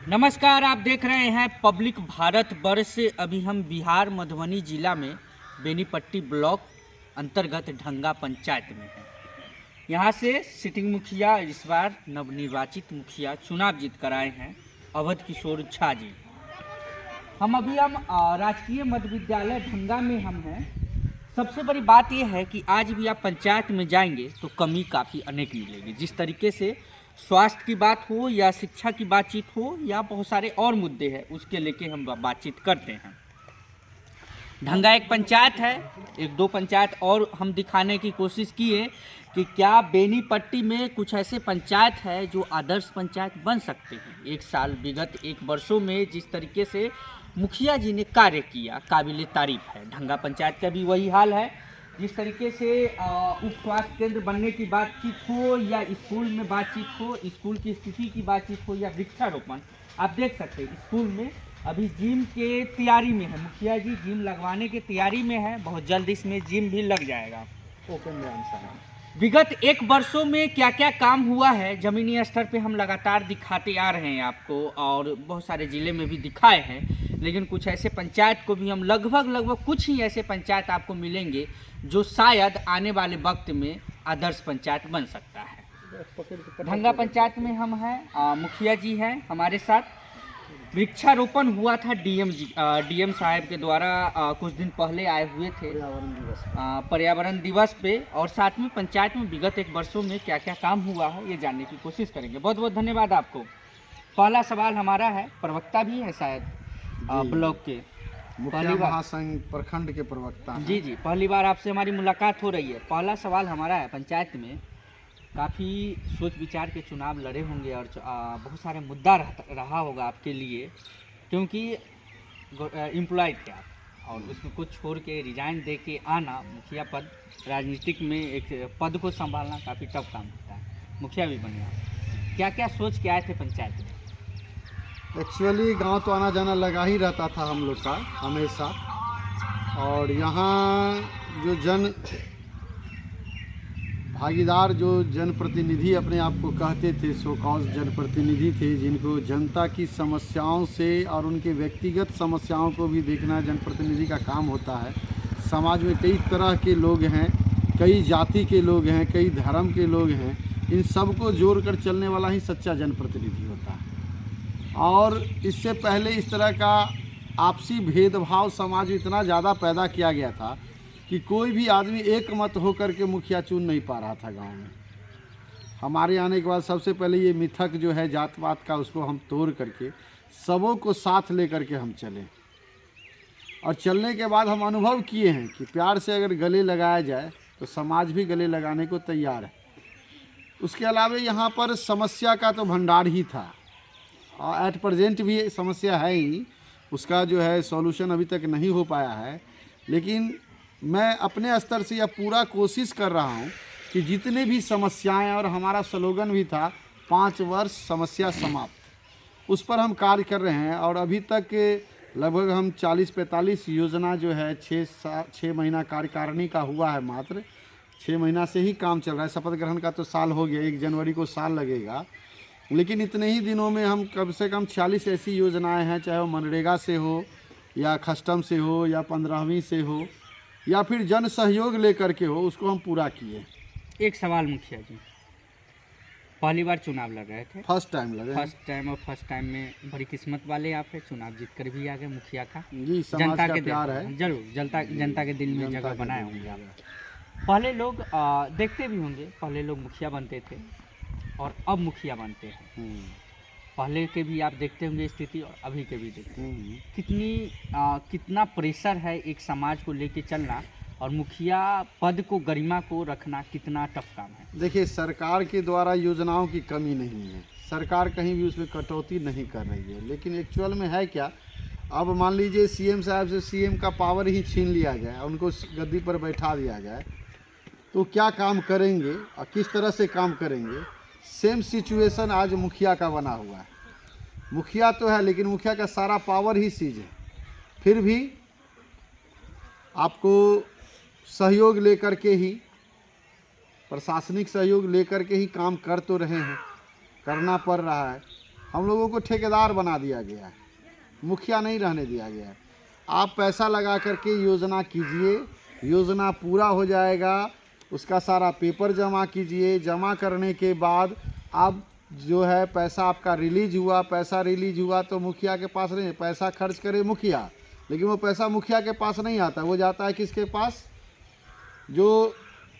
नमस्कार, आप देख रहे हैं पब्लिक भारत वर्ष। अभी हम बिहार मधुबनी जिला में बेनीपट्टी ब्लॉक अंतर्गत ढंगा पंचायत में हैं। यहाँ से सिटिंग मुखिया इस बार नवनिर्वाचित मुखिया चुनाव जीत कर आए हैं, अवध किशोर झा जी। हम राजकीय मध्य विद्यालय ढंगा में हम हैं। सबसे बड़ी बात यह है कि आज भी आप पंचायत में जाएंगे तो कमी काफ़ी अनेक मिलेगी। जिस तरीके से स्वास्थ्य की बात हो या शिक्षा की बातचीत हो या बहुत सारे और मुद्दे हैं, उसके लेके हम बातचीत करते हैं। ढंगा एक पंचायत है, एक दो पंचायत और हम दिखाने की कोशिश किए कि क्या बेनीपट्टी में कुछ ऐसे पंचायत है जो आदर्श पंचायत बन सकते हैं। एक साल विगत एक वर्षों में जिस तरीके से मुखिया जी ने कार्य किया, काबिल तारीफ है। ढंगा पंचायत का भी वही हाल है। जिस तरीके से उप स्वास्थ्य केंद्र बनने की बातचीत हो या स्कूल में बातचीत हो, स्कूल की स्थिति की बातचीत हो या वृक्षारोपण, आप देख सकते हैं स्कूल में अभी जिम के तैयारी में है। मुखिया जी जिम लगवाने की तैयारी में है, बहुत जल्द इसमें जिम भी लग जाएगा। ओपन ग्राउंड विगत एक वर्षों में क्या क्या काम हुआ है ज़मीनी स्तर पे हम लगातार दिखाते आ रहे हैं आपको, और बहुत सारे ज़िले में भी दिखाए हैं। लेकिन कुछ ऐसे पंचायत को भी हम लगभग कुछ ही ऐसे पंचायत आपको मिलेंगे जो शायद आने वाले वक्त में आदर्श पंचायत बन सकता है। ढंगा पंचायत में हम हैं, मुखिया जी हैं हमारे साथ। वृक्षारोपण हुआ था डीएम साहब के द्वारा कुछ दिन पहले आए हुए थे पर्यावरण दिवस पे, और साथ में पंचायत में विगत एक वर्षों में क्या क्या काम हुआ है ये जानने की कोशिश करेंगे। बहुत बहुत धन्यवाद आपको। पहला सवाल हमारा है, प्रवक्ता भी है शायद ब्लॉक के, मुखिया महासंघ प्रखंड के प्रवक्ता हैं। जी, पहली बार आपसे हमारी मुलाकात हो रही है। पहला सवाल हमारा है, पंचायत में काफ़ी सोच विचार के चुनाव लड़े होंगे और बहुत सारे मुद्दा रहा होगा आपके लिए, क्योंकि एम्प्लॉय थे आप और उसमें कुछ छोड़ के रिजाइन दे के आना, मुखिया पद राजनीतिक में एक पद को संभालना काफ़ी टफ काम होता है। मुखिया भी बने आप, क्या क्या सोच के आए थे पंचायत में? एक्चुअली गांव तो आना जाना लगा ही रहता था हम लोग का हमेशा, और यहाँ जो भागीदार जो जनप्रतिनिधि अपने आप को कहते थे, सो कॉज जनप्रतिनिधि थे, जिनको जनता की समस्याओं से और उनके व्यक्तिगत समस्याओं को भी देखना जनप्रतिनिधि का काम होता है। समाज में कई तरह के लोग हैं, कई जाति के लोग हैं, कई धर्म के लोग हैं, इन सबको जोड़कर चलने वाला ही सच्चा जनप्रतिनिधि होता है। और इससे पहले इस तरह का आपसी भेदभाव समाज में इतना ज़्यादा पैदा किया गया था कि कोई भी आदमी एक मत होकर के मुखिया चुन नहीं पा रहा था गांव में। हमारे आने के बाद सबसे पहले ये मिथक जो है जात पात का, उसको हम तोड़ करके सबों को साथ लेकर के हम चले, और चलने के बाद हम अनुभव किए हैं कि प्यार से अगर गले लगाया जाए तो समाज भी गले लगाने को तैयार है। उसके अलावा यहाँ पर समस्या का तो भंडार ही था, और एट प्रेजेंट भी समस्या है ही, उसका जो है सॉल्यूशन अभी तक नहीं हो पाया है। लेकिन मैं अपने स्तर से यह पूरा कोशिश कर रहा हूँ कि जितने भी समस्याएं, और हमारा स्लोगन भी था 5 वर्ष समस्या समाप्त, उस पर हम कार्य कर रहे हैं। और अभी तक लगभग हम 40-45 योजना जो है 6 महीना कार्यकारिणी का हुआ है, मात्र 6 महीना से ही काम चल रहा है। शपथ ग्रहण का तो साल हो गया, 1 जनवरी को साल लगेगा, लेकिन इतने ही दिनों में हम कम से कम 46 ऐसी योजनाएं हैं, चाहे वो मनरेगा से हो या कस्टम से हो या 15वीं से हो या फिर जन सहयोग लेकर के हो, उसको हम पूरा किए। एक सवाल मुखिया जी, पहली बार चुनाव लड़ रहे थे? फर्स्ट टाइम लगे। फर्स्ट टाइम में बड़ी किस्मत वाले आप हैं, चुनाव जीत कर भी आ गए मुखिया का। जी, समाज का प्यार है, जरूर जनता के दिल में जगह बनाए होंगे आप। पहले लोग देखते भी होंगे, पहले लोग मुखिया बनते थे और अब मुखिया बनते हैं। पहले के भी आप देखते होंगे स्थिति और अभी के भी देखते हैं। कितना प्रेशर है एक समाज को लेके चलना, और मुखिया पद को, गरिमा को रखना कितना टफ काम है। देखिए, सरकार के द्वारा योजनाओं की कमी नहीं है, सरकार कहीं भी उसमें कटौती नहीं कर रही है। लेकिन एक्चुअल में है क्या, अब मान लीजिए सीएम साहब से सीएम का पावर ही छीन लिया जाए, उनको गद्दी पर बैठा दिया जाए, तो क्या काम करेंगे और किस तरह से काम करेंगे। सेम सिचुएशन आज मुखिया का बना हुआ है। मुखिया तो है, लेकिन मुखिया का सारा पावर ही सीज है, फिर भी आपको सहयोग लेकर के ही, प्रशासनिक सहयोग लेकर के ही काम कर तो रहे हैं, करना पड़ रहा है। हम लोगों को ठेकेदार बना दिया गया है, मुखिया नहीं रहने दिया गया है। आप पैसा लगा करके योजना कीजिए, योजना पूरा हो जाएगा, उसका सारा पेपर जमा कीजिए, जमा करने के बाद आप जो है पैसा आपका रिलीज हुआ, पैसा रिलीज हुआ तो मुखिया के पास नहीं, पैसा खर्च करे मुखिया, लेकिन वो पैसा मुखिया के पास नहीं आता, वो जाता है किसके पास, जो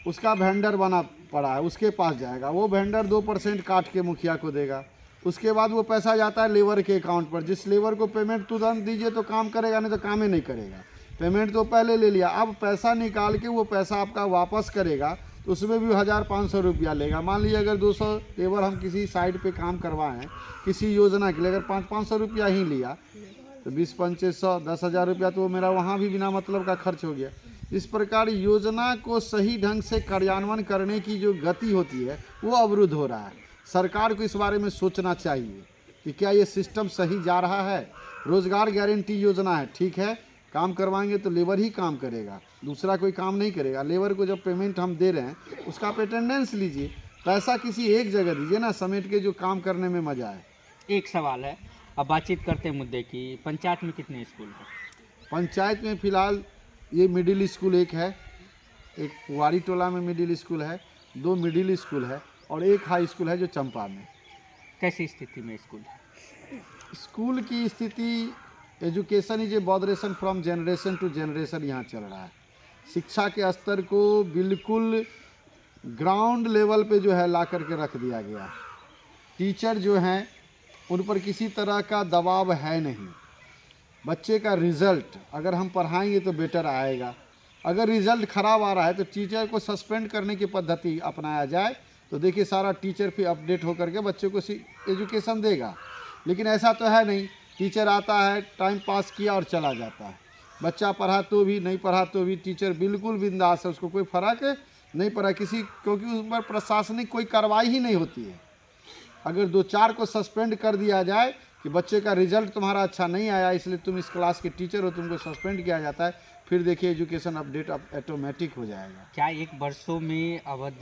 उसका वेंडर बना पड़ा है उसके पास जाएगा। वो वेंडर 2% काट के मुखिया को देगा। उसके बाद वो पैसा जाता है लेबर के अकाउंट पर। जिस लेबर को पेमेंट तुरंत दीजिए तो काम करेगा, नहीं तो काम ही नहीं करेगा। पेमेंट तो पहले ले लिया, अब पैसा निकाल के वो पैसा आपका वापस करेगा तो उसमें भी 1500 रुपया लेगा। मान लीजिए अगर 200 लेबर हम किसी साइड पे काम करवाएं किसी योजना के लिए, अगर 500 रुपया ही लिया तो 20-2500 10,000 रुपया तो मेरा वहाँ भी बिना मतलब का खर्च हो गया। इस प्रकार योजना को सही ढंग से कार्यान्वयन करने की जो गति होती है वो अवरुद्ध हो रहा है। सरकार को इस बारे में सोचना चाहिए कि क्या ये सिस्टम सही जा रहा है। रोज़गार गारंटी योजना है, ठीक है, काम करवाएंगे तो लेबर ही काम करेगा, दूसरा कोई काम नहीं करेगा। लेबर को जब पेमेंट हम दे रहे हैं उसका आप अटेंडेंस लीजिए, पैसा किसी एक जगह दीजिए ना, समेट के जो काम करने में मज़ा आए। एक सवाल है, अब बातचीत करते हैं मुद्दे की। पंचायत में कितने स्कूल हैं? पंचायत में फ़िलहाल ये मिडिल स्कूल एक है, एक पुवारी टोला में मिडिल स्कूल है, 2 मिडिल स्कूल है और एक हाई स्कूल है जो चंपा में। कैसी स्थिति में स्कूल है? स्कूल की स्थिति, education is a botheration from generation to generation यहाँ चल रहा है। शिक्षा के स्तर को बिल्कुल ग्राउंड लेवल पे जो है ला करके रख दिया गया। टीचर जो हैं उन पर किसी तरह का दबाव है नहीं। बच्चे का रिज़ल्ट अगर हम पढ़ाएंगे तो बेटर आएगा, अगर रिज़ल्ट ख़राब आ रहा है तो टीचर को सस्पेंड करने की पद्धति अपनाया जाए तो देखिए सारा टीचर फिर अपडेट होकर के बच्चों को एजुकेशन देगा। लेकिन ऐसा तो है नहीं, टीचर आता है, टाइम पास किया और चला जाता है। बच्चा पढ़ा तो भी नहीं पढ़ा तो भी टीचर बिल्कुल बिंदास है, उसको कोई फ़र्क नहीं पड़ा किसी, क्योंकि उस पर प्रशासनिक कोई कार्रवाई ही नहीं होती है। अगर 2-4 को सस्पेंड कर दिया जाए कि बच्चे का रिजल्ट तुम्हारा अच्छा नहीं आया इसलिए तुम इस क्लास के टीचर हो, तुमको सस्पेंड किया जाता है, फिर देखिए एजुकेशन अपडेट ऑटोमेटिक हो जाएगा। क्या 1 वर्षों में अवध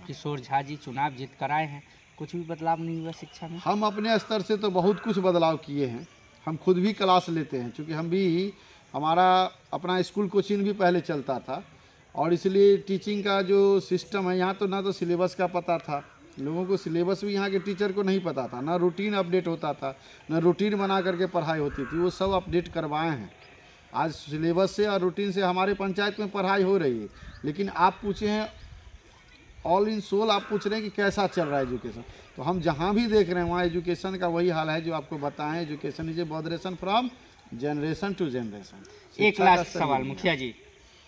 किशोर झा जी चुनाव जीत कर आए हैं, कुछ भी बदलाव नहीं हुआ शिक्षा में? हम अपने स्तर से तो बहुत कुछ बदलाव किए हैं। हम खुद भी क्लास लेते हैं, क्योंकि हम भी, हमारा अपना स्कूल कोचिंग भी पहले चलता था और इसलिए टीचिंग का जो सिस्टम है यहाँ तो ना तो सिलेबस का पता था, लोगों को सिलेबस भी यहाँ के टीचर को नहीं पता था, ना रूटीन अपडेट होता था, ना रूटीन बना करके पढ़ाई होती थी, वो सब अपडेट करवाए हैं। आज सिलेबस से और रूटीन से हमारे पंचायत में पढ़ाई हो रही है। लेकिन आप पूछे हैं ऑल इन सोल, आप पूछ रहे हैं कि कैसा चल रहा है एजुकेशन, तो हम जहाँ भी देख रहे हैं वहाँ एजुकेशन का वही हाल है जो आपको बताएं। Education is a botheration from generation to generation. एक लास्ट सवाल मुखिया जी,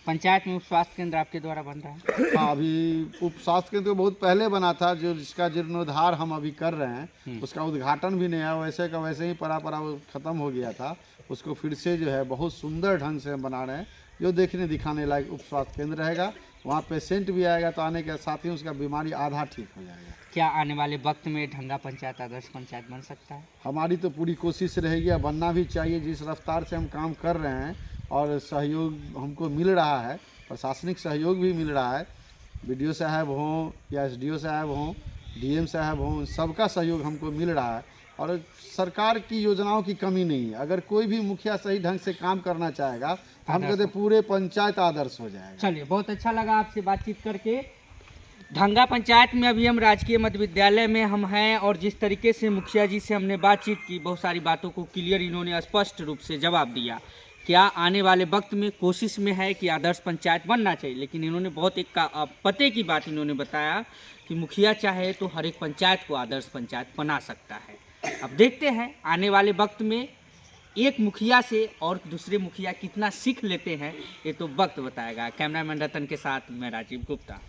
पंचायत में उप स्वास्थ्य केंद्र आपके द्वारा बन रहा है? हाँ, अभी उप स्वास्थ्य केंद्र तो बहुत पहले बना था, जो जिसका जीर्णोद्धार हम अभी कर रहे हैं, उसका उद्घाटन भी नहीं है, वैसे का वैसे ही पड़ा वो ख़त्म हो गया था। उसको फिर से जो है बहुत सुंदर ढंग से हम बना रहे हैं, जो देखने दिखाने लायक उप स्वास्थ्य केंद्र रहेगा। वहाँ पेशेंट भी आएगा तो आने के साथ ही उसका बीमारी आधा ठीक हो जाएगा। क्या आने वाले वक्त में ढंगा पंचायत आदर्श पंचायत बन सकता है? हमारी तो पूरी कोशिश रहेगी, और बनना भी चाहिए। जिस रफ्तार से हम काम कर रहे हैं और सहयोग हमको मिल रहा है, प्रशासनिक सहयोग भी मिल रहा है, BDO साहब हों या SDO साहब हों, DM साहब हों, सबका सहयोग हमको मिल रहा है और सरकार की योजनाओं की कमी नहीं है। अगर कोई भी मुखिया सही ढंग से काम करना चाहेगा तो हम कहते पूरे पंचायत आदर्श हो जाएगा। चलिए, बहुत अच्छा लगा आपसे बातचीत करके। ढंगा पंचायत में अभी हम राजकीय मध्य विद्यालय में हम हैं और जिस तरीके से मुखिया जी से हमने बातचीत की, बहुत सारी बातों को क्लियर इन्होंने स्पष्ट रूप से जवाब दिया। क्या आने वाले वक्त में कोशिश में है कि आदर्श पंचायत बनना चाहिए, लेकिन इन्होंने बहुत एक पते की बात इन्होंने बताया कि मुखिया चाहे तो हर एक पंचायत को आदर्श पंचायत बना सकता है। अब देखते हैं आने वाले वक्त में एक मुखिया से और दूसरे मुखिया कितना सीख लेते हैं, ये तो वक्त बताएगा। कैमरामैन रतन के साथ मैं राजीव गुप्ता।